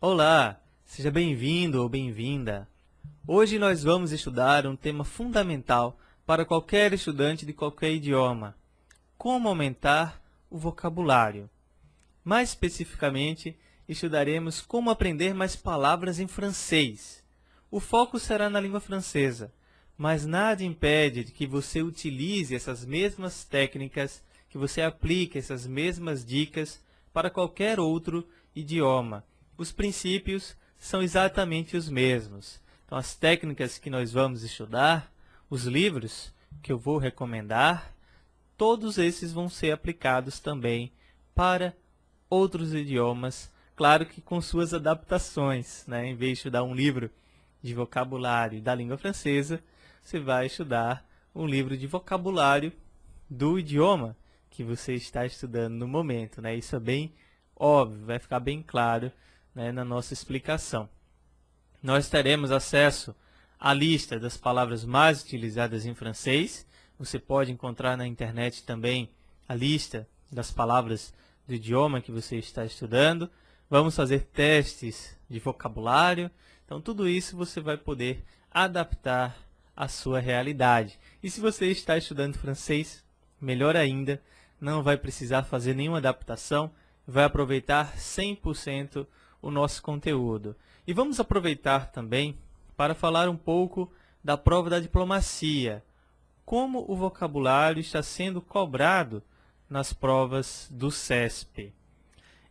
Olá, seja bem-vindo ou bem-vinda. Hoje nós vamos estudar um tema fundamental para qualquer estudante de qualquer idioma: como aumentar o vocabulário. Mais especificamente, estudaremos como aprender mais palavras em francês. O foco será na língua francesa, mas nada impede de que você utilize essas mesmas técnicas, que você aplique essas mesmas dicas para qualquer outro idioma. Os princípios são exatamente os mesmos. Então, as técnicas que nós vamos estudar, os livros que eu vou recomendar, todos esses vão ser aplicados também para outros idiomas, claro que com suas adaptações, né? Em vez de estudar um livro de vocabulário da língua francesa, você vai estudar um livro de vocabulário do idioma que você está estudando no momento, né? Isso é bem óbvio, vai ficar bem claro, né, na nossa explicação. Nós teremos acesso à lista das palavras mais utilizadas em francês. Você pode encontrar na internet também a lista das palavras do idioma que você está estudando. Vamos fazer testes de vocabulário. Então, tudo isso você vai poder adaptar à sua realidade. E se você está estudando francês, melhor ainda, não vai precisar fazer nenhuma adaptação, vai aproveitar 100% o nosso conteúdo. E vamos aproveitar também para falar um pouco da prova da diplomacia. Como o vocabulário está sendo cobrado nas provas do CESP.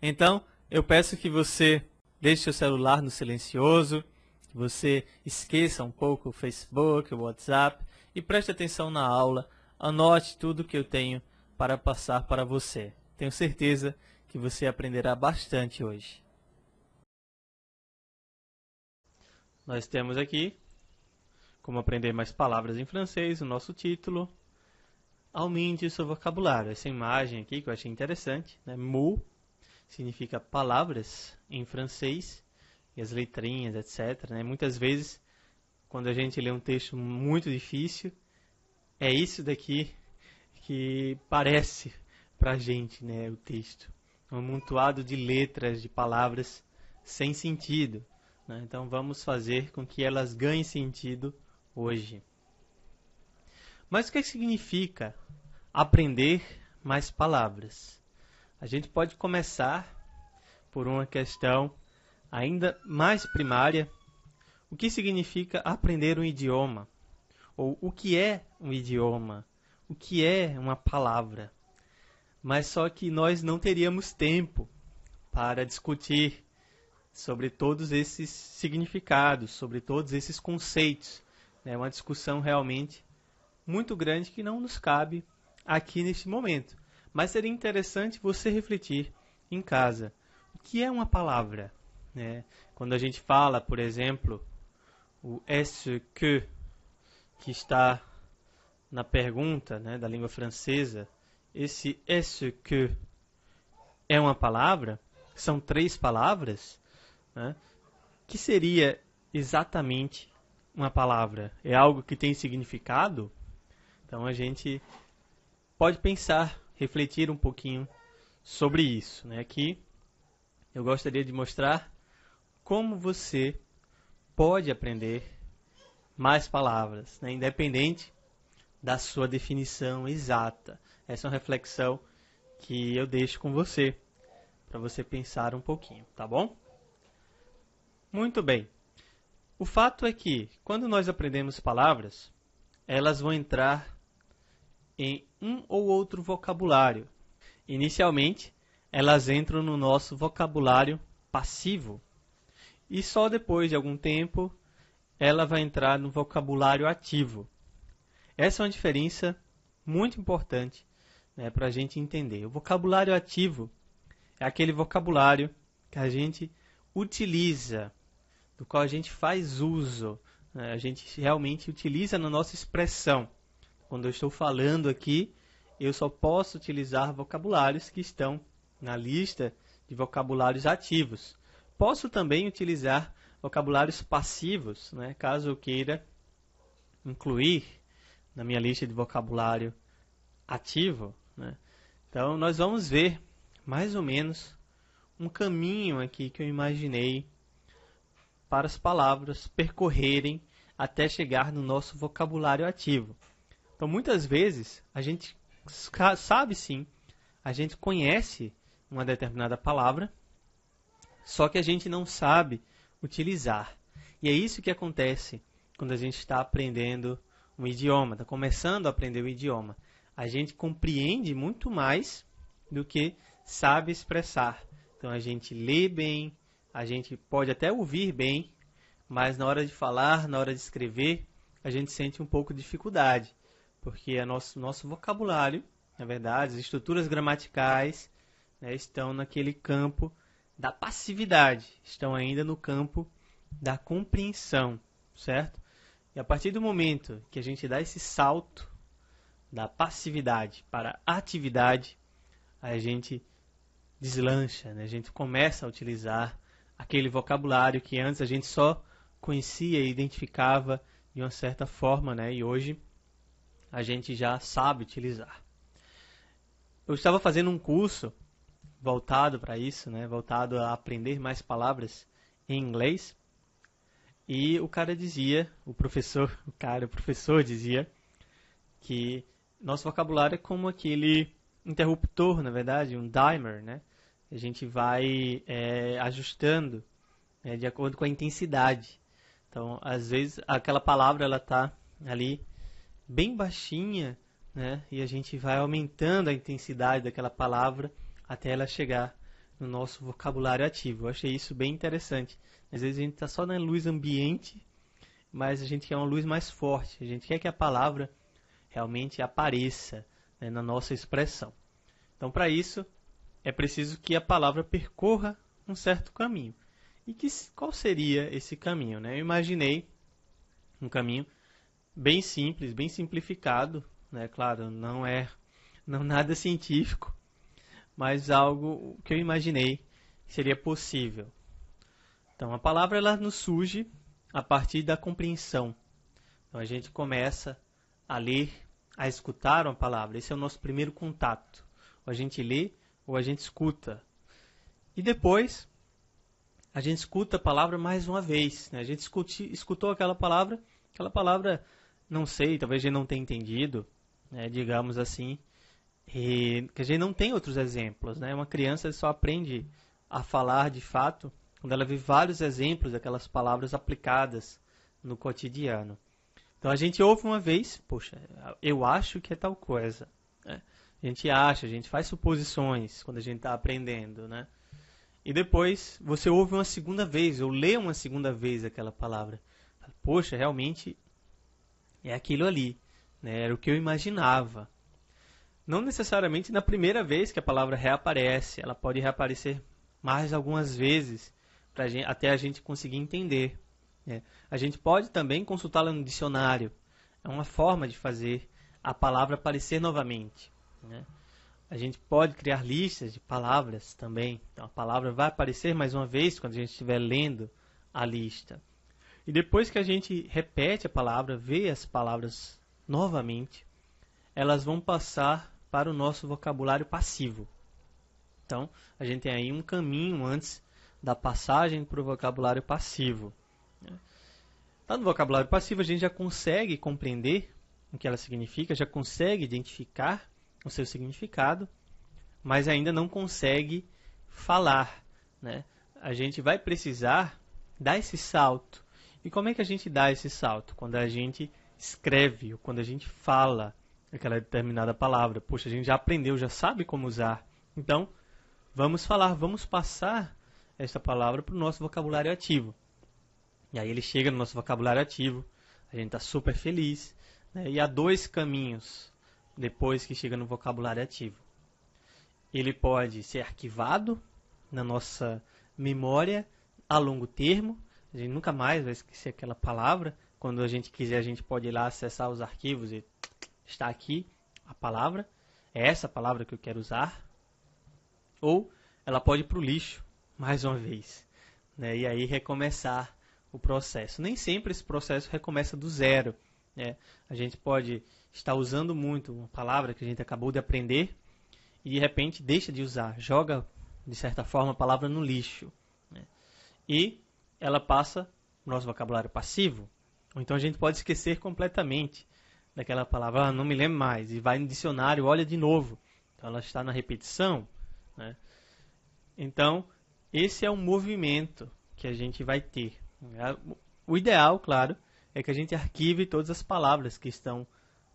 Então, eu peço que você deixe seu celular no silencioso, que você esqueça um pouco o Facebook, o WhatsApp e preste atenção na aula, anote tudo que eu tenho para passar para você. Tenho certeza que você aprenderá bastante hoje. Nós temos aqui como aprender mais palavras em francês, o nosso título. Aumente o seu vocabulário. Essa imagem aqui que eu achei interessante, né? Mots significa palavras em francês, e as letrinhas, etc, né? Muitas vezes, quando a gente lê um texto muito difícil, é isso daqui que parece pra gente, né, o texto. Um amontoado de letras, de palavras sem sentido, né? Então vamos fazer com que elas ganhem sentido hoje. Mas o que significa aprender mais palavras? A gente pode começar por uma questão ainda mais primária. O que significa aprender um idioma? Ou o que é um idioma? O que é uma palavra? Mas só que nós não teríamos tempo para discutir sobre todos esses significados, sobre todos esses conceitos. É uma discussão realmente muito grande que não nos cabe aqui neste momento. Mas seria interessante você refletir em casa. O que é uma palavra? Quando a gente fala, por exemplo, o est-ce que está na pergunta, né, da língua francesa, esse est-ce que é uma palavra? São 3 palavras? Né? Que seria exatamente uma palavra? É algo que tem significado? Então a gente pode pensar, refletir um pouquinho sobre isso, né? Aqui eu gostaria de mostrar como você pode aprender mais palavras, né? Independente da sua definição exata. Essa é uma reflexão que eu deixo com você, para você pensar um pouquinho, tá bom? Muito bem. O fato é que, quando nós aprendemos palavras, elas vão entrar em um ou outro vocabulário. Inicialmente, elas entram no nosso vocabulário passivo. E só depois de algum tempo, ela vai entrar no vocabulário ativo. Essa é uma diferença muito importante, né, para a gente entender. O vocabulário ativo é aquele vocabulário que a gente utiliza, do qual a gente faz uso, né, a gente realmente utiliza na nossa expressão. Quando eu estou falando aqui, eu só posso utilizar vocabulários que estão na lista de vocabulários ativos. Posso também utilizar vocabulários passivos, né, caso eu queira incluir na minha lista de vocabulário ativo, né? Então, nós vamos ver mais ou menos um caminho aqui que eu imaginei para as palavras percorrerem até chegar no nosso vocabulário ativo. Então, muitas vezes, a gente sabe sim, a gente conhece uma determinada palavra, só que a gente não sabe utilizar. E é isso que acontece quando a gente está aprendendo um idioma, está começando a aprender o idioma. A gente compreende muito mais do que sabe expressar. Então, a gente lê bem, a gente pode até ouvir bem, mas na hora de falar, na hora de escrever, a gente sente um pouco de dificuldade, porque nosso vocabulário, na verdade, as estruturas gramaticais, né, estão naquele campo da passividade, estão ainda no campo da compreensão, certo? E a partir do momento que a gente dá esse salto da passividade para a atividade, a gente deslancha, né? A gente começa a utilizar aquele vocabulário que antes a gente só conhecia e identificava de uma certa forma, né? E hoje a gente já sabe utilizar. Eu estava fazendo um curso voltado para isso, né? Voltado a aprender mais palavras em inglês. E o cara dizia, o professor dizia que nosso vocabulário é como aquele interruptor, na verdade, um dimer, né? A gente vai ajustando de acordo com a intensidade. Então, às vezes, aquela palavra ela está ali bem baixinha, né? E a gente vai aumentando a intensidade daquela palavra até ela chegar no nosso vocabulário ativo. Eu achei isso bem interessante. Às vezes a gente está só na luz ambiente, mas a gente quer uma luz mais forte. A gente quer que a palavra realmente apareça, né, na nossa expressão. Então, para isso, é preciso que a palavra percorra um certo caminho. E qual seria esse caminho, né? Eu imaginei um caminho bem simples, bem simplificado, né? Claro, não nada científico, mas algo que eu imaginei que seria possível. Então, a palavra ela nos surge a partir da compreensão. Então, a gente começa a ler, a escutar uma palavra. Esse é o nosso primeiro contato. Ou a gente lê, ou a gente escuta. E depois, a gente escuta a palavra mais uma vez, né? A gente escutou aquela palavra, não sei, talvez a gente não tenha entendido, né? Digamos assim, e que a gente não tem outros exemplos, né? Uma criança só aprende a falar de fato quando ela vê vários exemplos daquelas palavras aplicadas no cotidiano. Então a gente ouve uma vez, poxa, eu acho que é tal coisa, né? A gente acha, a gente faz suposições quando a gente está aprendendo, né? E depois você ouve uma segunda vez, ou lê uma segunda vez aquela palavra. Poxa, realmente é aquilo ali, né? Era o que eu imaginava. Não necessariamente na primeira vez que a palavra reaparece, ela pode reaparecer mais algumas vezes até a gente conseguir entender, né? A gente pode também consultá-la no dicionário. É uma forma de fazer a palavra aparecer novamente, né? A gente pode criar listas de palavras também. Então a palavra vai aparecer mais uma vez quando a gente estiver lendo a lista. E depois que a gente repete a palavra, vê as palavras novamente, elas vão passar para o nosso vocabulário passivo. Então, a gente tem aí um caminho antes da passagem para o vocabulário passivo. Tá no vocabulário passivo, a gente já consegue compreender o que ela significa, já consegue identificar o seu significado, mas ainda não consegue falar, né? A gente vai precisar dar esse salto. E como é que a gente dá esse salto? Quando a gente escreve, ou quando a gente fala aquela determinada palavra. Poxa, a gente já aprendeu, já sabe como usar. Então, vamos falar, vamos passar essa palavra para o nosso vocabulário ativo. E aí ele chega no nosso vocabulário ativo, a gente está super feliz, né? E há dois caminhos depois que chega no vocabulário ativo. Ele pode ser arquivado na nossa memória a longo termo, a gente nunca mais vai esquecer aquela palavra. Quando a gente quiser, a gente pode ir lá acessar os arquivos e está aqui a palavra, é essa palavra que eu quero usar. Ou ela pode ir para o lixo, mais uma vez, né? E aí recomeçar o processo. Nem sempre esse processo recomeça do zero, né? A gente pode estar usando muito uma palavra que a gente acabou de aprender e de repente deixa de usar, joga de certa forma a palavra no lixo, né? E ela passa o nosso vocabulário passivo, ou então a gente pode esquecer completamente daquela palavra, não me lembro mais, e vai no dicionário, olha de novo. Então ela está na repetição, né? Então, esse é um movimento que a gente vai ter. O ideal, claro, é que a gente arquive todas as palavras que estão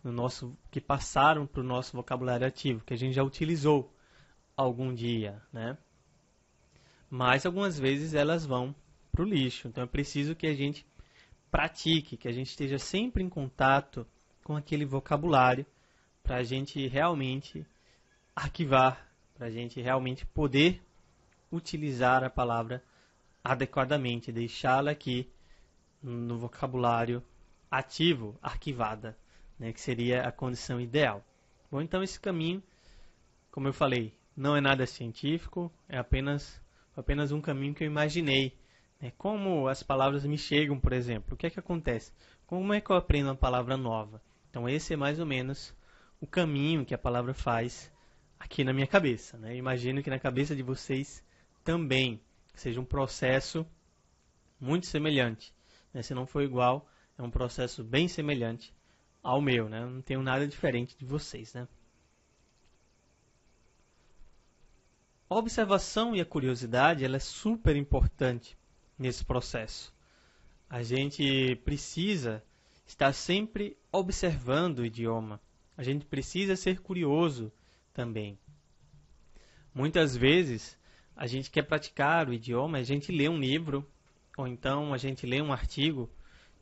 no nosso, que passaram para o nosso vocabulário ativo, que a gente já utilizou algum dia, né? Mas algumas vezes elas vão para o lixo. Então é preciso que a gente pratique, que a gente esteja sempre em contato com aquele vocabulário para a gente realmente arquivar, para a gente realmente poder utilizar a palavra adequadamente, deixá-la aqui no vocabulário ativo, arquivada, né, que seria a condição ideal. Bom, então esse caminho, como eu falei, não é nada científico, é apenas um caminho que eu imaginei. Né? Como as palavras me chegam, por exemplo, o que é que acontece? Como é que eu aprendo uma palavra nova? Então esse é mais ou menos o caminho que a palavra faz aqui na minha cabeça. Né? Eu imagino que na cabeça de vocês também seja um processo muito semelhante. Né? Se não for igual, é um processo bem semelhante ao meu. Né? Eu não tenho nada diferente de vocês. Né? A observação e a curiosidade ela é super importante nesse processo. A gente precisa estar sempre observando o idioma. A gente precisa ser curioso também. Muitas vezes a gente quer praticar o idioma, a gente lê um livro, ou então a gente lê um artigo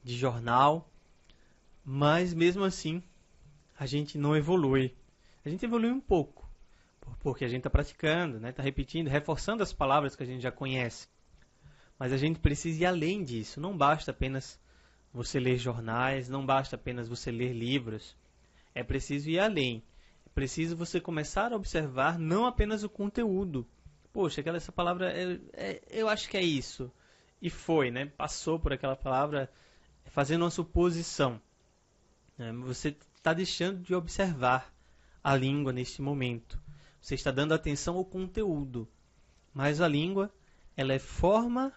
de jornal, mas mesmo assim a gente não evolui. A gente evolui um pouco, porque a gente está praticando, né? Está repetindo, reforçando as palavras que a gente já conhece. Mas a gente precisa ir além disso. Não basta apenas você ler jornais, não basta apenas você ler livros. É preciso ir além. É preciso você começar a observar não apenas o conteúdo. Poxa, essa palavra, eu acho que é isso. E foi, né? Passou por aquela palavra fazendo uma suposição. Você está deixando de observar a língua neste momento. Você está dando atenção ao conteúdo. Mas a língua, ela é forma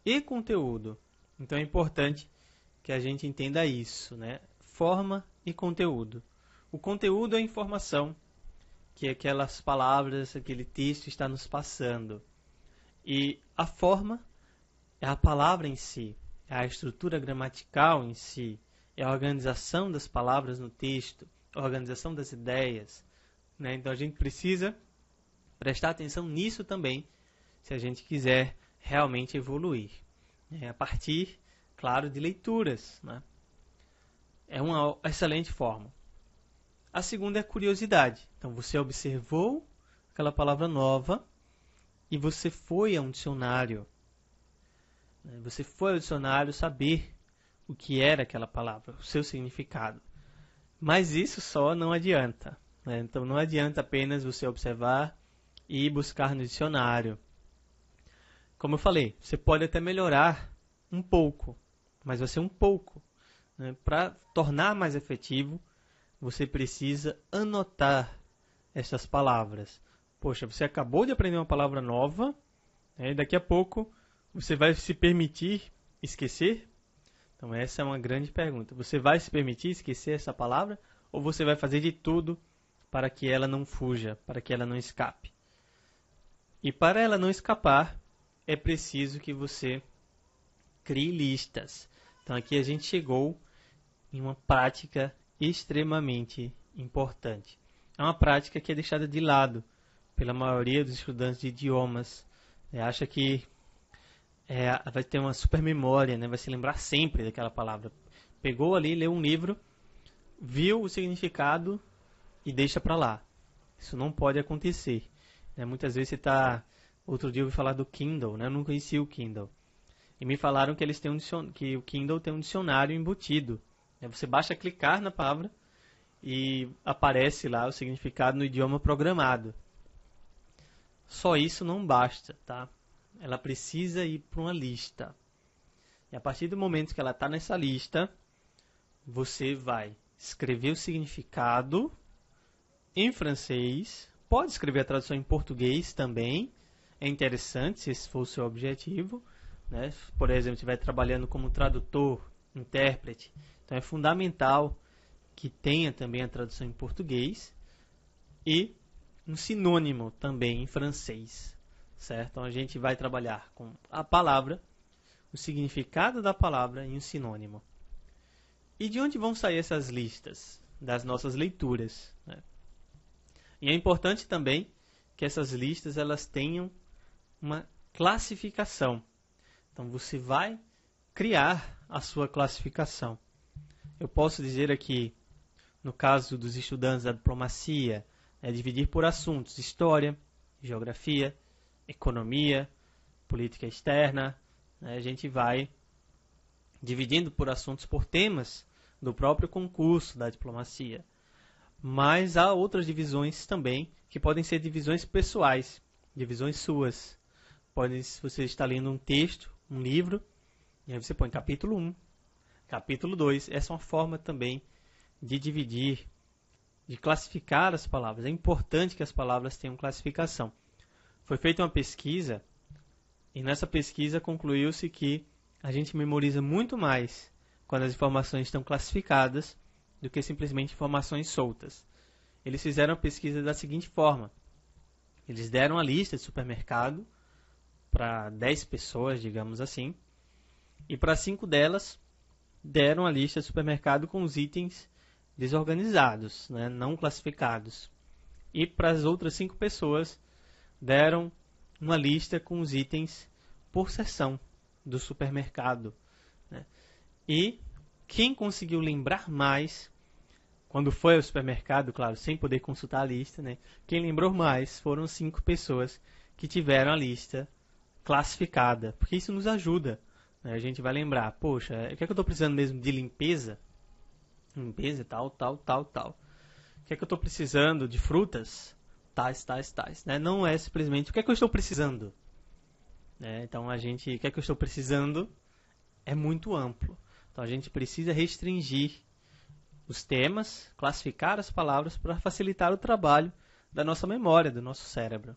e conteúdo. Então é importante que a gente entenda isso, né? Forma e conteúdo. O conteúdo é a informação que aquelas palavras, aquele texto está nos passando. E a forma é a palavra em si, é a estrutura gramatical em si, é a organização das palavras no texto, a organização das ideias. Né? Então a gente precisa prestar atenção nisso também, se a gente quiser realmente evoluir. A partir, claro, de leituras. Né? É uma excelente forma. A segunda é a curiosidade. Então você observou aquela palavra nova e você foi a um dicionário. Você foi ao dicionário saber o que era aquela palavra, o seu significado. Mas isso só não adianta. Né? Então não adianta apenas você observar e buscar no dicionário. Como eu falei, você pode até melhorar um pouco, mas vai ser um pouco. Né? Para tornar mais efetivo, você precisa anotar essas palavras. Poxa, você acabou de aprender uma palavra nova, né? Daqui a pouco você vai se permitir esquecer? Então essa é uma grande pergunta. Você vai se permitir esquecer essa palavra ou você vai fazer de tudo para que ela não fuja, para que ela não escape? E para ela não escapar, é preciso que você crie listas. Então aqui a gente chegou em uma prática extremamente importante. É uma prática que é deixada de lado pela maioria dos estudantes de idiomas. Acha que vai ter uma super memória, né? Vai se lembrar sempre daquela palavra. Pegou ali, leu um livro, viu o significado e deixa para lá. Isso não pode acontecer. Muitas vezes você está... Outro dia eu ouvi falar do Kindle, né? Eu não conhecia o Kindle. E me falaram que eles têm que o Kindle tem um dicionário embutido. Você basta clicar na palavra e aparece lá o significado no idioma programado. Só isso não basta, tá? Ela precisa ir para uma lista. E a partir do momento que ela está nessa lista, você vai escrever o significado em francês. Pode escrever a tradução em português também. É interessante, se esse for o seu objetivo. né? Por exemplo, estiver trabalhando como tradutor, intérprete, então é fundamental que tenha também a tradução em português e um sinônimo também em francês, certo? Então a gente vai trabalhar com a palavra, o significado da palavra e um sinônimo. E de onde vão sair essas listas? Das nossas leituras, né? E é importante também que essas listas elas tenham uma classificação. Então você vai criar a sua classificação. Eu posso dizer aqui, no caso dos estudantes da diplomacia, dividir por assuntos: história, geografia, economia, política externa. A gente vai dividindo por assuntos, por temas do próprio concurso da diplomacia. Mas há outras divisões também, que podem ser divisões pessoais, divisões suas. Se você está lendo um texto, um livro, e aí você põe capítulo 1, capítulo 2. Essa é uma forma também de dividir, de classificar as palavras. É importante que as palavras tenham classificação. Foi feita uma pesquisa, e nessa pesquisa concluiu-se que a gente memoriza muito mais quando as informações estão classificadas do que simplesmente informações soltas. Eles fizeram a pesquisa da seguinte forma: eles deram a lista de supermercado para 10 pessoas, digamos assim, e para 5 delas deram a lista de supermercado com os itens desorganizados, né, não classificados. E para as outras 5 pessoas deram uma lista com os itens por seção do supermercado, né? E quem conseguiu lembrar mais, quando foi ao supermercado, claro, sem poder consultar a lista, né? Quem lembrou mais foram 5 pessoas que tiveram a lista classificada, porque isso nos ajuda, né? A gente vai lembrar, poxa, o que é que eu estou precisando mesmo de limpeza? Limpeza, tal. O que é que eu estou precisando de frutas? Tais, né? Não é simplesmente o que é que eu estou precisando, né? Então o que é que eu estou precisando é muito amplo. Então a gente precisa restringir os temas, classificar as palavras para facilitar o trabalho da nossa memória, do nosso cérebro.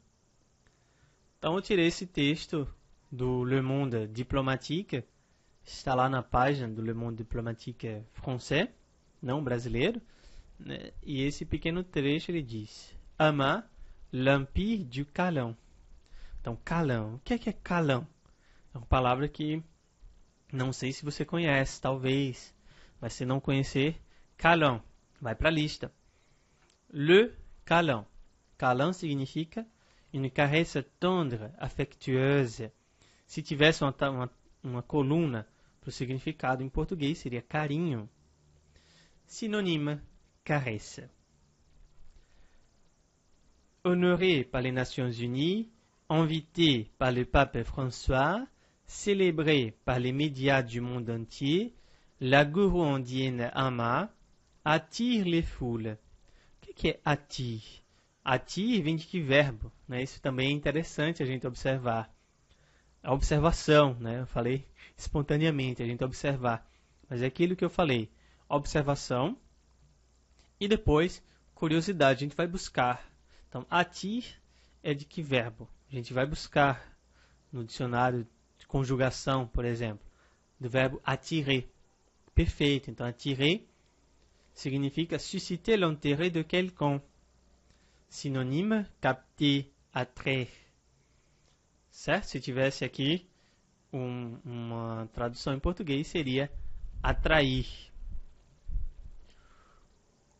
Então eu tirei esse texto do Le Monde Diplomatique, está lá na página do Le Monde Diplomatique français, não brasileiro, né? E esse pequeno trecho ele diz: Ama l'empire du Calão. Então, Calão. O que é Calão? É uma palavra que não sei se você conhece, talvez, mas se não conhecer, Calão, vai para a lista. Le Calão. Calão significa une caresse tendre, affectueuse. Se tivesse uma coluna para o significado em português, seria carinho. Synonyme, caresse. Honoré par les Nations Unies, invité par le pape François, célébré par les médias du monde entier, la gourou-indienne Ama attire les foules. O que é attire? Attire vem de que verbo? Né? Isso também é interessante a gente observar. A observação, né? Eu falei espontaneamente, a gente observar. Mas é aquilo que eu falei. Observação e depois curiosidade. A gente vai buscar. Então, attire é de que verbo? A gente vai buscar no dicionário de conjugação, por exemplo, do verbo attirer. Perfeito. Então, attirer significa susciter l'intérêt de quelqu'un. Synonyme, capter, attraire. Certo? Se tivesse aqui uma tradução em português, seria atrair.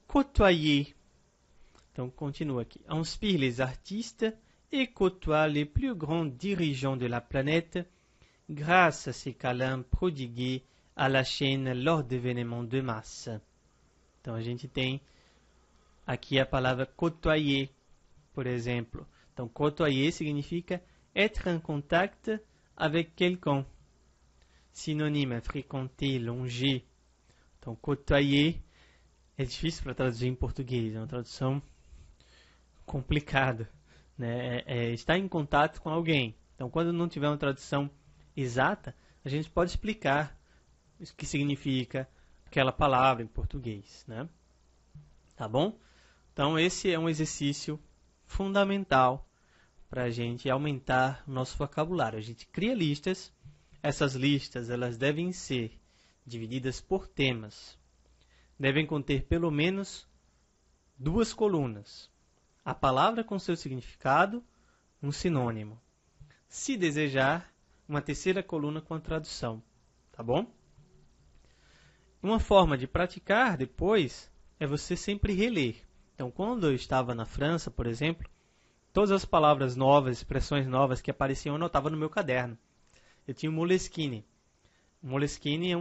Côtoyer. Então, continua aqui. Inspire les artistes et côtoie les plus grands dirigeants de la planète grâce à ces câlins prodigués à la chaîne lors d'événements de masse. Então, a gente tem aqui a palavra côtoyer, por exemplo. Então, côtoyer significa être en contact avec quelqu'un. Synonyme, fréquenter, longer. Então, côtoyer é difícil para traduzir em português, é uma tradução complicada, né? Estar em contato com alguém. Então, quando não tiver uma tradução exata, a gente pode explicar o que significa aquela palavra em português, né? Tá bom? Então, esse é um exercício fundamental para a gente aumentar o nosso vocabulário. A gente cria listas, Essas listas elas devem ser divididas por temas. Devem conter pelo menos 2 colunas. A palavra com seu significado, um sinônimo. Se desejar, uma terceira coluna com a tradução. Tá bom? Uma forma de praticar depois é você sempre reler. Então, quando eu estava na França, por exemplo, todas as palavras novas, expressões novas que apareciam, eu anotava no meu caderno. Eu tinha o Moleskine. O Moleskine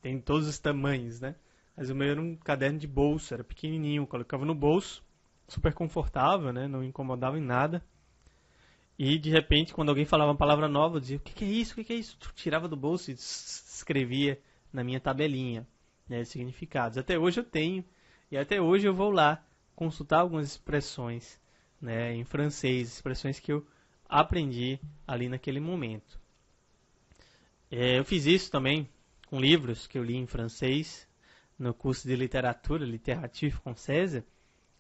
tem todos os tamanhos, né? Mas o meu era um caderno de bolso, era pequenininho, eu colocava no bolso, super confortável, né? Não incomodava em nada. E, de repente, quando alguém falava uma palavra nova, eu dizia, o que é isso? O que é isso? Eu tirava do bolso e escrevia na minha tabelinha, né, de significados. Até hoje eu tenho, e até hoje eu vou lá consultar algumas expressões, né, em francês, expressões que eu aprendi ali naquele momento. Eu fiz isso também com livros que eu li em francês, no curso de literatura, Littérature Française,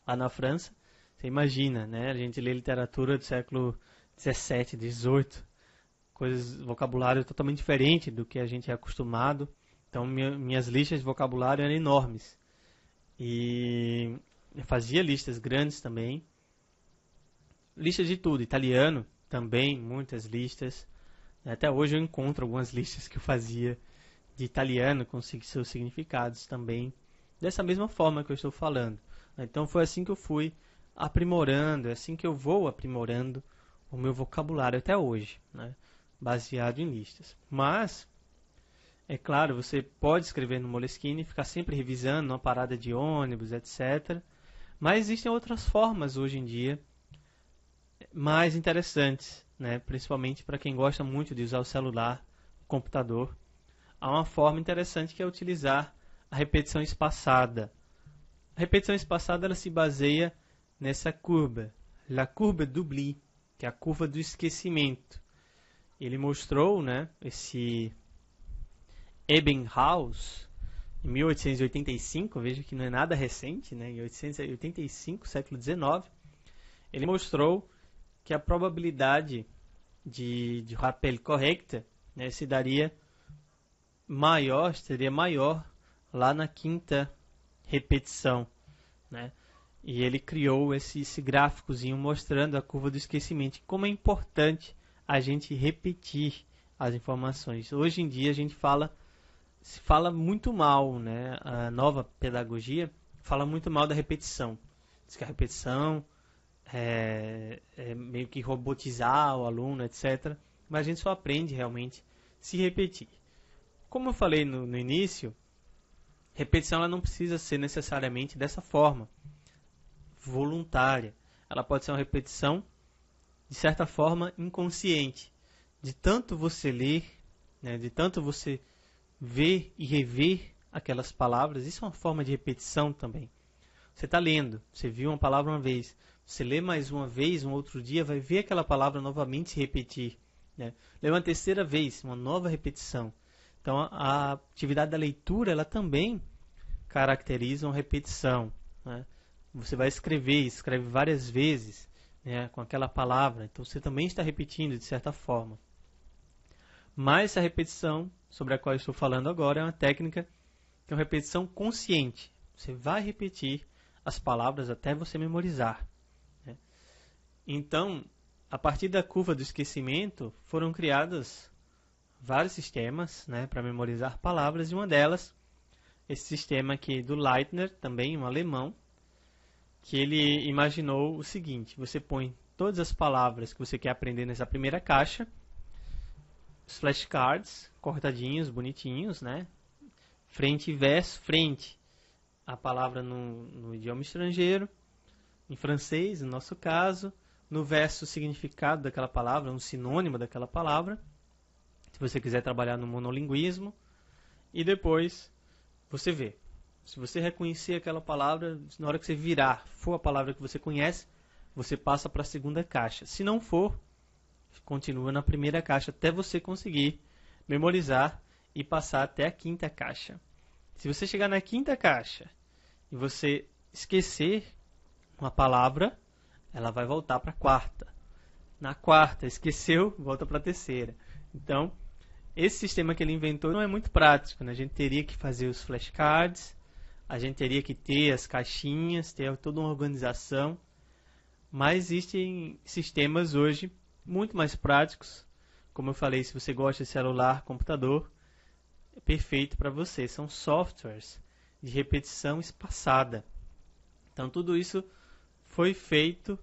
lá na França. Você imagina, né, a gente lê literatura do século 17, 18, vocabulário totalmente diferente do que a gente é acostumado. Então, minhas listas de vocabulário eram enormes. E eu fazia listas grandes também. Listas de tudo. Italiano também, muitas listas. Até hoje eu encontro algumas listas que eu fazia de italiano com seus significados também. Dessa mesma forma que eu estou falando. Então, foi assim que eu fui aprimorando, é assim que eu vou aprimorando o meu vocabulário até hoje, né? Baseado em listas. Mas, é claro, você pode escrever no Moleskine e ficar sempre revisando numa parada de ônibus, etc. Mas existem outras formas hoje em dia mais interessantes, né? Principalmente para quem gosta muito de usar o celular, o computador. Há uma forma interessante que é utilizar a repetição espaçada. A repetição espaçada ela se baseia nessa curva, la courbe d'oubli, que é a curva do esquecimento. Ele mostrou, né, esse Ebbinghaus, em 1885, veja que não é nada recente, né, em 1885, século XIX, ele mostrou que a probabilidade de rappel correcta, né, seria maior lá na quinta repetição, né? E ele criou esse gráficozinho mostrando a curva do esquecimento, como é importante a gente repetir as informações. Hoje em dia a gente se fala muito mal, né? A nova pedagogia fala muito mal da repetição. Diz que a repetição é meio que robotizar o aluno, etc. Mas a gente só aprende realmente se repetir. Como eu falei no início, repetição ela não precisa ser necessariamente dessa forma, voluntária. Ela pode ser uma repetição, de certa forma, inconsciente. De tanto você ler, né, de tanto você ver e rever aquelas palavras, isso é uma forma de repetição também. Você está lendo, você viu uma palavra uma vez, você lê mais uma vez, um outro dia, vai ver aquela palavra novamente se repetir, né? Lê uma terceira vez, uma nova repetição. Então, a atividade da leitura, ela também caracteriza uma repetição, né? Você vai escreve várias vezes, né, com aquela palavra, então você também está repetindo de certa forma. Mas essa repetição, sobre a qual eu estou falando agora, é uma técnica que é uma repetição consciente. Você vai repetir as palavras até você memorizar, né? Então, a partir da curva do esquecimento, foram criados vários sistemas, né, para memorizar palavras, e uma delas, esse sistema aqui do Leitner, também um alemão, que ele imaginou o seguinte: você põe todas as palavras que você quer aprender nessa primeira caixa, os flashcards, cortadinhos, bonitinhos, né, frente e verso, frente a palavra no idioma estrangeiro, em francês, no nosso caso, no verso o significado daquela palavra, um sinônimo daquela palavra, se você quiser trabalhar no monolinguismo, e depois você vê. Se você reconhecer aquela palavra, na hora que você virar, for a palavra que você conhece, você passa para a segunda caixa. Se não for, continua na primeira caixa até você conseguir memorizar e passar até a quinta caixa. Se você chegar na quinta caixa e você esquecer uma palavra, ela vai voltar para a quarta. Na quarta, esqueceu, volta para a terceira. Então, esse sistema que ele inventou não é muito prático, né? A gente teria que fazer os flashcards, a gente teria que ter as caixinhas, ter toda uma organização, mas existem sistemas hoje muito mais práticos. Como eu falei, se você gosta de celular, computador, é perfeito para você. São softwares de repetição espaçada. Então tudo isso foi feito,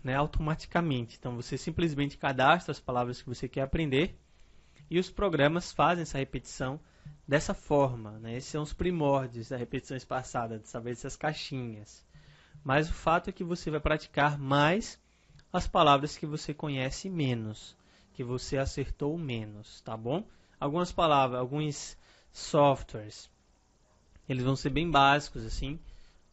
né, automaticamente. Então você simplesmente cadastra as palavras que você quer aprender e os programas fazem essa repetição dessa forma, né? Esses são os primórdios da repetição espaçada, de saber essas caixinhas. Mas o fato é que você vai praticar mais as palavras que você conhece menos, que você acertou menos, tá bom? Algumas palavras, alguns softwares, eles vão ser bem básicos, assim,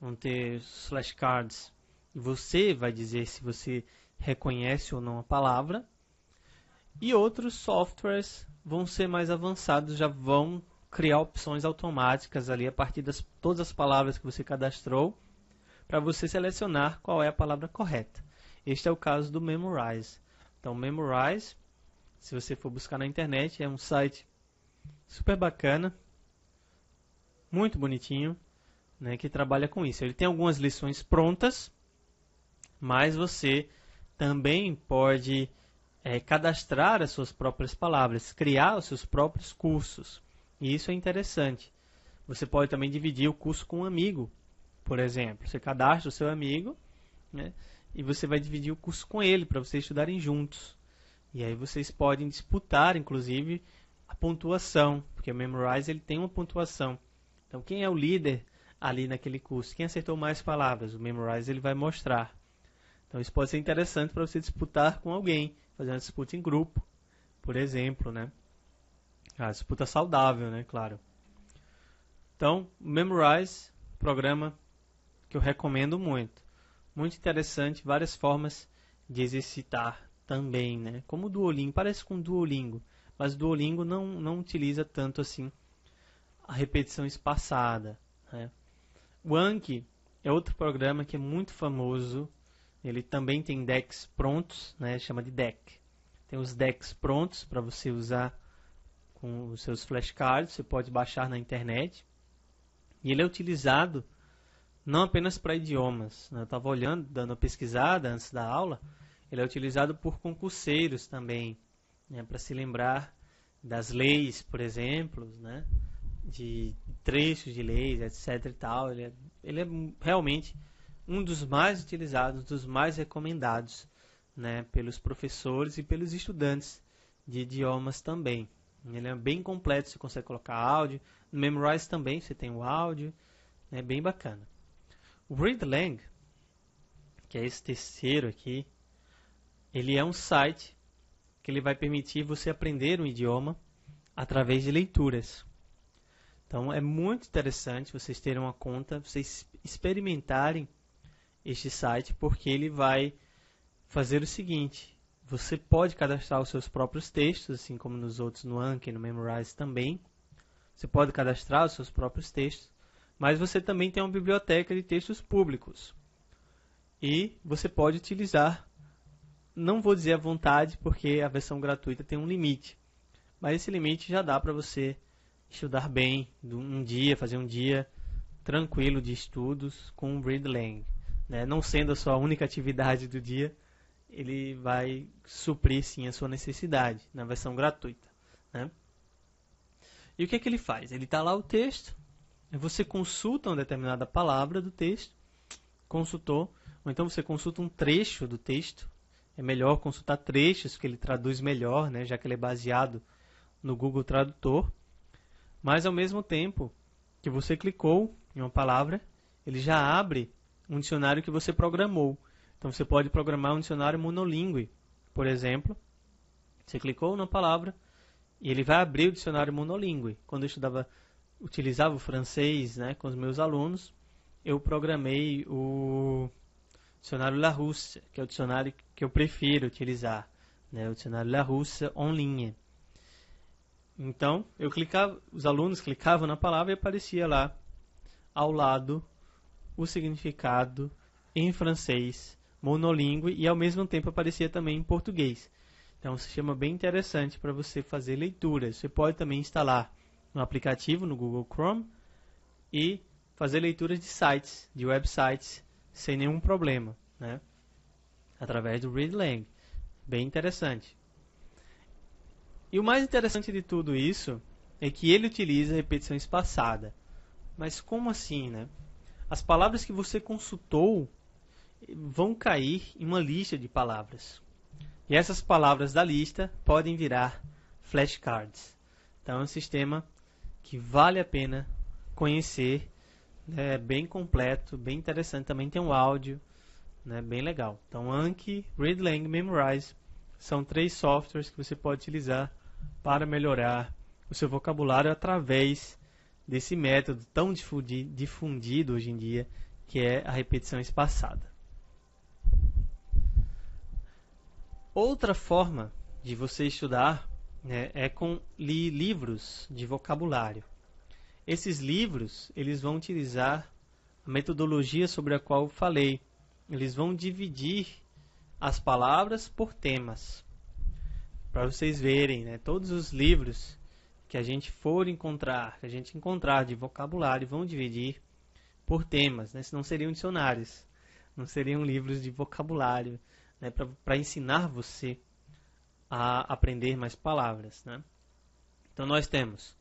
vão ter flashcards, e você vai dizer se você reconhece ou não a palavra. E outros softwares vão ser mais avançados, já vão criar opções automáticas ali a partir das todas as palavras que você cadastrou, para você selecionar qual é a palavra correta. Este é o caso do Memrise. Então, Memrise, se você for buscar na internet, é um site super bacana, muito bonitinho, né, que trabalha com isso. Ele tem algumas lições prontas, mas você também pode cadastrar as suas próprias palavras, criar os seus próprios cursos. E isso é interessante. Você pode também dividir o curso com um amigo, por exemplo. Você cadastra o seu amigo, né, e você vai dividir o curso com ele, para vocês estudarem juntos. E aí vocês podem disputar, inclusive, a pontuação, porque o Memrise ele tem uma pontuação. Então, quem é o líder ali naquele curso? Quem acertou mais palavras? O Memrise ele vai mostrar. Então, isso pode ser interessante para você disputar com alguém, fazer uma disputa em grupo, por exemplo, né? A disputa saudável, né? Claro. Então, Memrise, programa que eu recomendo muito. Muito interessante, várias formas de exercitar também, né? Como o Duolingo, parece com o Duolingo, mas o Duolingo não utiliza tanto assim a repetição espaçada, né? O Anki é outro programa que é muito famoso. Ele também tem decks prontos, né? Chama de deck. Tem os decks prontos para você usar com os seus flashcards. Você pode baixar na internet. E ele é utilizado não apenas para idiomas, né? Eu estava olhando, dando uma pesquisada antes da aula. Ele é utilizado por concurseiros também, né? Para se lembrar das leis, por exemplo, né? De trechos de leis, etc. e tal. Ele é realmente um dos mais utilizados, dos mais recomendados, né, pelos professores e pelos estudantes de idiomas também. Ele é bem completo, você consegue colocar áudio. No Memrise também você tem o áudio, é bem bacana. O Readlang, que é esse terceiro aqui, ele é um site que ele vai permitir você aprender um idioma através de leituras. Então é muito interessante vocês terem uma conta, vocês experimentarem este site, porque ele vai fazer o seguinte: você pode cadastrar os seus próprios textos, assim como nos outros, no Anki e no Memrise também. Você pode cadastrar os seus próprios textos, mas você também tem uma biblioteca de textos públicos. E você pode utilizar, não vou dizer à vontade, porque a versão gratuita tem um limite, mas esse limite já dá para você estudar bem um dia, fazer um dia tranquilo de estudos com o Readlang. Né? Não sendo a sua única atividade do dia, ele vai suprir sim a sua necessidade na versão gratuita. Né? E o que é que ele faz? Ele está lá o texto, você consulta uma determinada palavra do texto, consultou, ou então você consulta um trecho do texto. É melhor consultar trechos, que ele traduz melhor, né? Já que ele é baseado no Google Tradutor. Mas ao mesmo tempo que você clicou em uma palavra, ele já abre um dicionário que você programou. Então você pode programar um dicionário monolíngue, por exemplo. Você clicou na palavra e ele vai abrir o dicionário monolíngue. Quando eu utilizava o francês, né, com os meus alunos, eu programei o dicionário Larousse, que é o dicionário que eu prefiro utilizar, né, o dicionário Larousse en ligne. Então, os alunos clicavam na palavra e aparecia lá ao lado o significado em francês monolíngue e ao mesmo tempo aparecia também em português. Então, é um sistema bem interessante para você fazer leituras. Você pode também instalar um aplicativo no Google Chrome e fazer leituras de sites, de websites, sem nenhum problema, né? Através do ReadLang. Bem interessante. E o mais interessante de tudo isso é que ele utiliza repetição espaçada. Mas como assim, né? As palavras que você consultou vão cair em uma lista de palavras. E essas palavras da lista podem virar flashcards. Então é um sistema que vale a pena conhecer. É bem completo, bem interessante. Também tem um áudio, né, bem legal. Então Anki, ReadLang, Memrise são 3 softwares que você pode utilizar para melhorar o seu vocabulário através desse método tão difundido hoje em dia, que é a repetição espaçada. Outra forma de você estudar, né, é com livros de vocabulário. Esses livros, eles vão utilizar a metodologia sobre a qual eu falei. Eles vão dividir as palavras por temas. Para vocês verem, né, todos os livros que a gente for encontrar, que a gente encontrar de vocabulário, vão dividir por temas, né? Senão seriam dicionários, não seriam livros de vocabulário, né, para ensinar você a aprender mais palavras, né? Então nós temos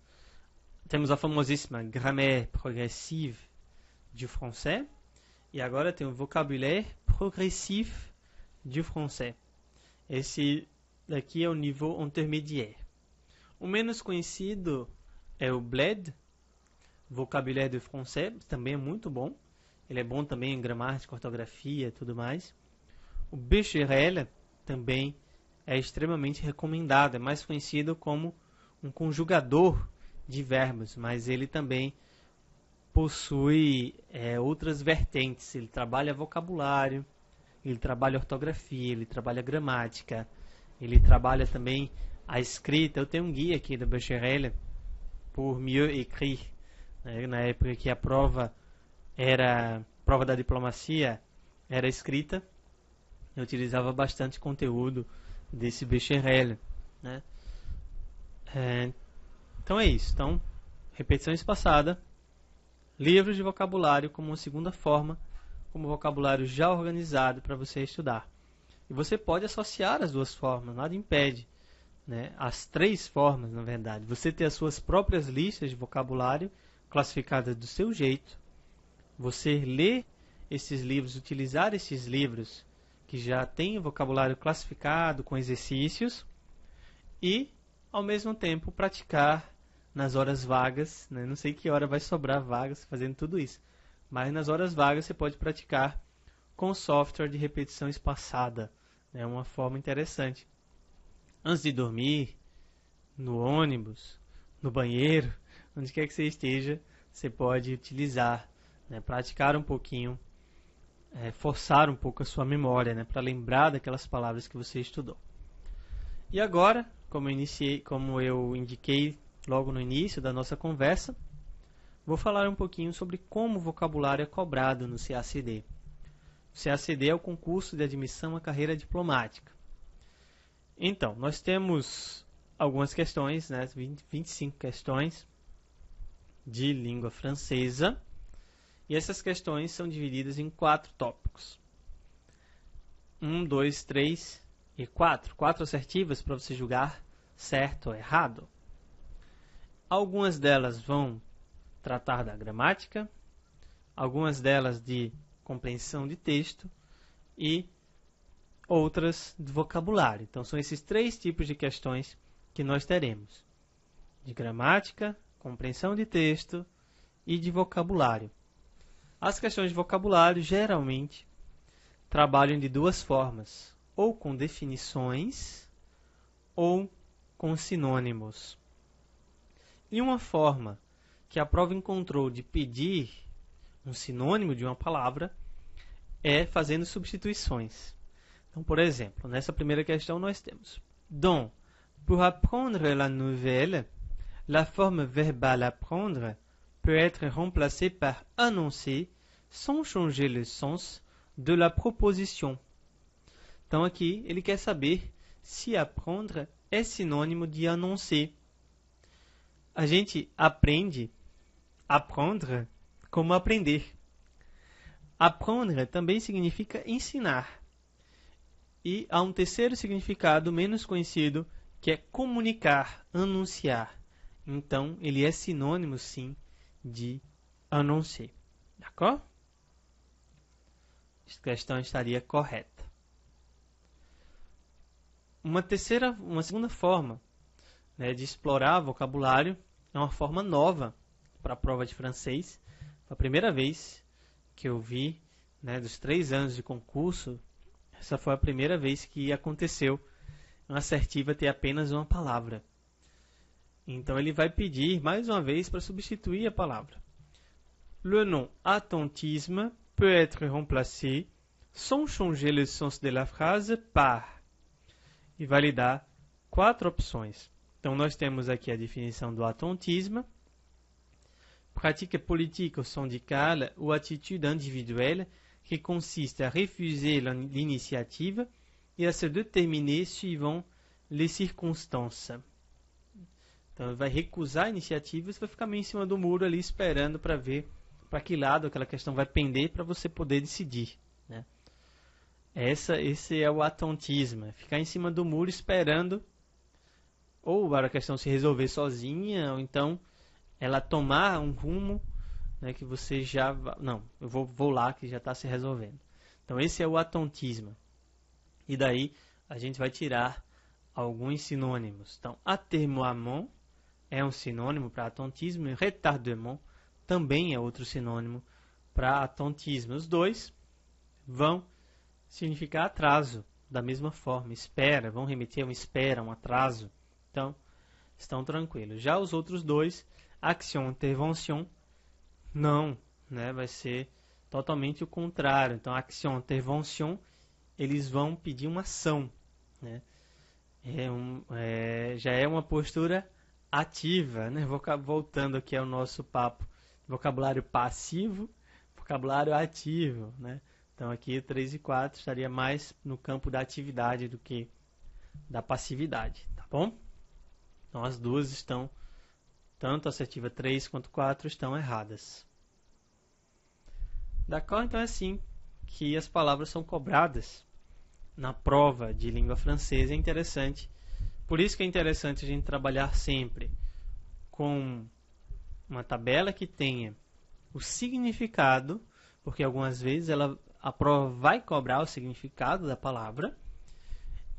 a famosíssima Grammaire Progressive du Français e agora tem o Vocabulaire Progressif du Français. Esse daqui é o nível intermédiaire. O menos conhecido é o BLED, Vocabulaire du Français, também é muito bom. Ele é bom também em gramática, ortografia e tudo mais. O Becherel também é extremamente recomendado, é mais conhecido como um conjugador de verbos, mas ele também possui outras vertentes. Ele trabalha vocabulário, ele trabalha ortografia, ele trabalha gramática, ele trabalha também a escrita. Eu tenho um guia aqui da Becherel, Pour Mieux Écrire, né? Na época que a prova da diplomacia era escrita, eu utilizava bastante conteúdo desse Becherel, né? Então é isso. Então, repetição espaçada, livros de vocabulário como uma segunda forma, como vocabulário já organizado para você estudar. E você pode associar as duas formas, nada impede, né? As 3 formas, na verdade. Você ter as suas próprias listas de vocabulário classificadas do seu jeito, você ler esses livros, utilizar esses livros que já têm o vocabulário classificado com exercícios e, ao mesmo tempo, praticar nas horas vagas, né? Não sei que hora vai sobrar vagas fazendo tudo isso, mas nas horas vagas você pode praticar com software de repetição espaçada. É uma forma interessante. Antes de dormir, no ônibus, no banheiro, onde quer que você esteja, você pode utilizar, né? Praticar um pouquinho, forçar um pouco a sua memória, né? Para lembrar daquelas palavras que você estudou. E agora, como eu indiquei logo no início da nossa conversa, vou falar um pouquinho sobre como o vocabulário é cobrado no CACD. O CACD é o concurso de admissão à carreira diplomática. Então, nós temos algumas questões, né, 25 questões de língua francesa, e essas questões são divididas em 4 tópicos. 1, 2, 3 e 4. 4 assertivas para você julgar certo ou errado. Algumas delas vão tratar da gramática, algumas delas de compreensão de texto e outras de vocabulário. Então, são esses 3 tipos de questões que nós teremos: de gramática, compreensão de texto e de vocabulário. As questões de vocabulário geralmente trabalham de 2 formas, ou com definições ou com sinônimos. E uma forma que a prova encontrou de pedir um sinônimo de uma palavra é fazendo substituições. Então, por exemplo, nessa primeira questão nós temos: donc, pour apprendre la nouvelle, la forme verbale apprendre peut être remplacée par annoncer sans changer le sens de la proposition. Então aqui ele quer saber se apprendre é sinônimo de annoncer. A gente aprende, apprendre, como aprender. Apprendre também significa ensinar. E há um terceiro significado menos conhecido, que é comunicar, anunciar. Então, ele é sinônimo, sim, de annoncer. D'accord? Esta questão estaria correta. Uma segunda forma, né, de explorar vocabulário é uma forma nova para a prova de francês. Foi a primeira vez que eu vi, né, dos 3 anos de concurso, essa foi a primeira vez que aconteceu uma assertiva ter apenas uma palavra. Então ele vai pedir mais uma vez para substituir a palavra. Le nom attentisme peut être remplacé sans changer le sens de la phrase par. E vai lhe dar 4 opções. Então nós temos aqui a definição do attentisme. Pratique politique ou syndicale ou attitude individuelle qui consiste à refuser l'initiative et à se déterminer suivant les circonstances. Então, ele vai recusar a iniciativa e você vai ficar meio em cima do muro ali esperando para ver para que lado aquela questão vai pender para você poder decidir, né? Esse é o attentisme, ficar em cima do muro esperando ou para a questão se resolver sozinha, ou então ela tomar um rumo, né, que você já... Não, eu vou lá que já está se resolvendo. Então esse é o attentisme. E daí a gente vai tirar alguns sinônimos. Então, atermoiement é um sinônimo para attentisme, retardement também é outro sinônimo para attentisme. Os dois vão significar atraso, da mesma forma, espera, vão remeter a uma espera, um atraso. Então, estão tranquilos. Já os outros dois, action, intervention, não, né? Vai ser totalmente o contrário. Então, action, intervention, eles vão pedir uma ação, né? Já é uma postura ativa, né? Voltando aqui ao nosso papo, vocabulário passivo, vocabulário ativo, né? Então aqui 3 e 4 estaria mais no campo da atividade do que da passividade, tá bom? Então as duas estão, tanto a assertiva 3 quanto 4 estão erradas. D'accord? Então é assim que as palavras são cobradas na prova de língua francesa. É interessante. Por isso que é interessante a gente trabalhar sempre com uma tabela que tenha o significado, porque algumas vezes a prova vai cobrar o significado da palavra,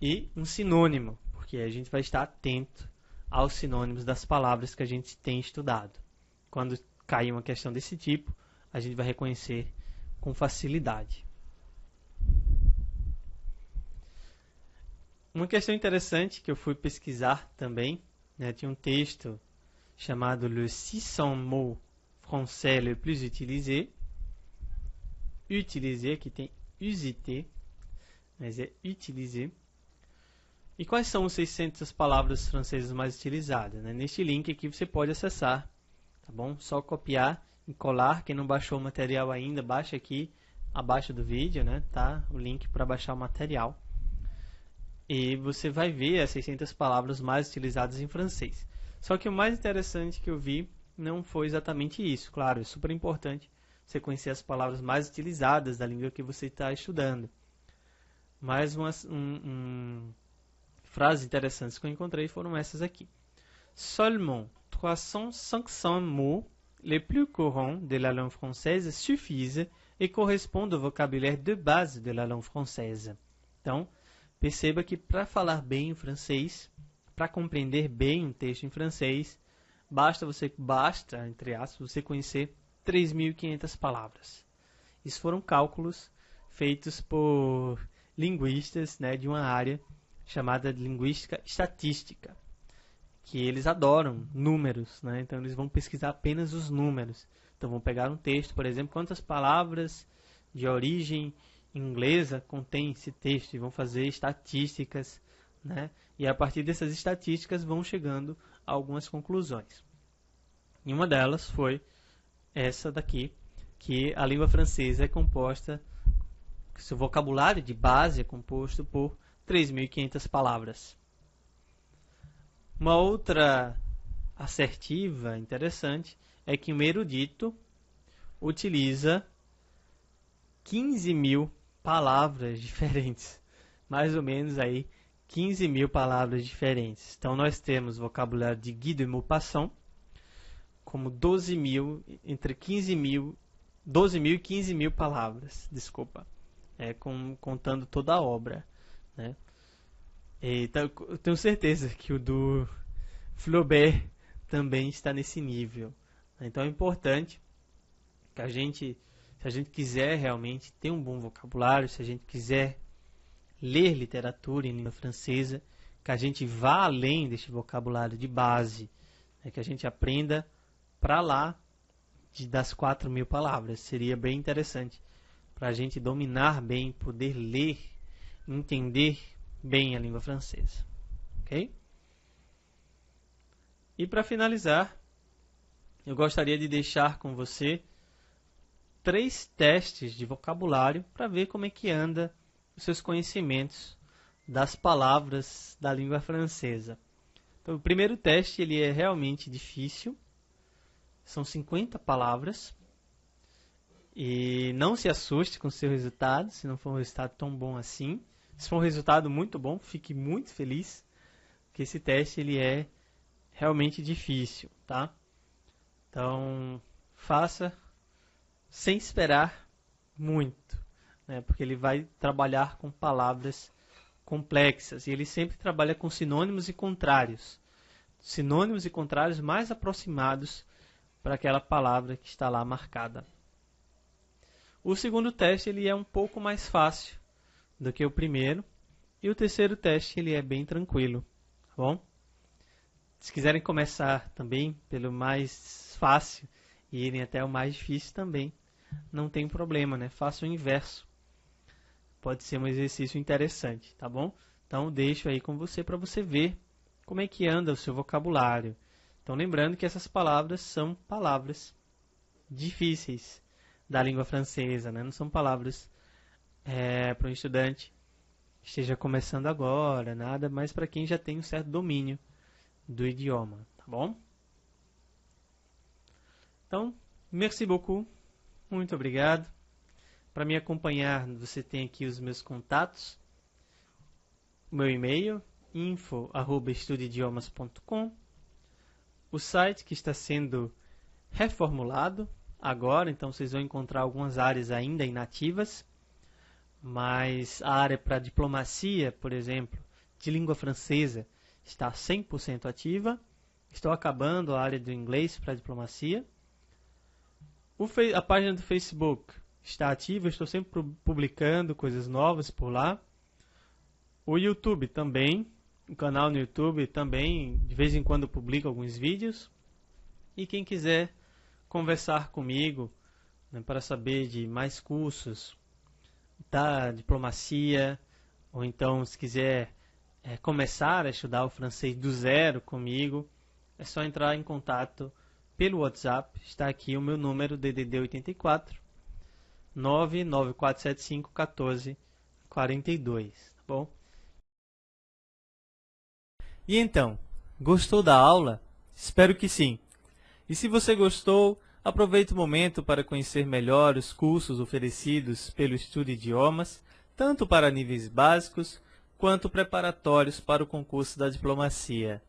e um sinônimo, porque a gente vai estar atento aos sinônimos das palavras que a gente tem estudado. Quando cair uma questão desse tipo, a gente vai reconhecer com facilidade. Uma questão interessante que eu fui pesquisar também, né, tinha um texto chamado Le 600 mots français les plus utilisés. Utilisé, aqui tem usité, mas é utilisé. E quais são os 600 palavras francesas mais utilizadas, né? Neste link aqui você pode acessar, tá bom? Só copiar e colar. Quem não baixou o material ainda, baixa aqui abaixo do vídeo, né? Tá o link para baixar o material. E você vai ver as 600 palavras mais utilizadas em francês. Só que o mais interessante que eu vi não foi exatamente isso. Claro, é super importante você conhecer as palavras mais utilizadas da língua que você está estudando. Mas frases interessantes que eu encontrei foram essas aqui. Seulement 300-500 mots les plus courants de la langue française suffisent et correspondent au vocabulaire de base de la langue française. Então, perceba que para falar bem o francês, para compreender bem um texto em francês, basta, entre aspas, você conhecer 3.500 palavras. Isso foram cálculos feitos por linguistas, né, de uma área chamada de linguística estatística, que eles adoram números, né? Então eles vão pesquisar apenas os números. Então vão pegar um texto, por exemplo, quantas palavras de origem inglesa contém esse texto, e vão fazer estatísticas, né? E a partir dessas estatísticas vão chegando a algumas conclusões. E uma delas foi essa daqui, que a língua francesa é composta, seu vocabulário de base é composto por 3.500 palavras. Uma outra assertiva interessante é que um erudito utiliza 15.000 palavras diferentes. Mais ou menos aí 15.000 palavras diferentes. Então nós temos o vocabulário de Guy de Maupassant como 12.000, entre 12.000 e 15.000 palavras, desculpa, contando toda a obra, né? Então, eu tenho certeza que o do Flaubert também está nesse nível. Então é importante que se a gente quiser realmente ter um bom vocabulário, se a gente quiser ler literatura em língua francesa, que a gente vá além deste vocabulário de base, que a gente aprenda para lá das 4.000 palavras. Seria bem interessante para a gente dominar bem, poder ler, entender bem a língua francesa. Ok? E para finalizar, eu gostaria de deixar com você 3 testes de vocabulário para ver como é que anda os seus conhecimentos das palavras da língua francesa. Então, o primeiro teste ele é realmente difícil. São 50 palavras. E não se assuste com o seu resultado, se não for um resultado tão bom assim. Se for um resultado muito bom, fique muito feliz, porque esse teste ele é realmente difícil, tá? Então, faça sem esperar muito, né? Porque ele vai trabalhar com palavras complexas e ele sempre trabalha com sinônimos e contrários. Sinônimos e contrários mais aproximados para aquela palavra que está lá marcada. O segundo teste ele é um pouco mais fácil do que o primeiro. E o terceiro teste ele é bem tranquilo. Tá bom? Se quiserem começar também pelo mais fácil e irem até o mais difícil também, não tem problema, né? Faça o inverso. Pode ser um exercício interessante, tá bom? Então deixo aí com você para você ver como é que anda o seu vocabulário. Então lembrando que essas palavras são palavras difíceis da língua francesa, né? Não são palavras para um estudante que esteja começando agora, nada, mas para quem já tem um certo domínio do idioma, tá bom? Então, merci beaucoup, muito obrigado. Para me acompanhar, você tem aqui os meus contatos, o meu e-mail, info@estudeidiomas.com, o site que está sendo reformulado agora, então vocês vão encontrar algumas áreas ainda inativas, mas a área para diplomacia, por exemplo, de língua francesa, está 100% ativa. Estou acabando a área do inglês para diplomacia. A página do Facebook está ativa, estou sempre publicando coisas novas por lá. O YouTube também, o canal no YouTube também, de vez em quando eu publico alguns vídeos. E quem quiser conversar comigo, né, para saber de mais cursos da diplomacia, ou então se quiser começar a estudar o francês do zero comigo, é só entrar em contato pelo WhatsApp. Está aqui o meu número, DDD 84 99475 1442, tá bom? E então, gostou da aula? Espero que sim. E se você gostou, aproveite o momento para conhecer melhor os cursos oferecidos pelo Estude Idiomas, tanto para níveis básicos quanto preparatórios para o concurso da diplomacia.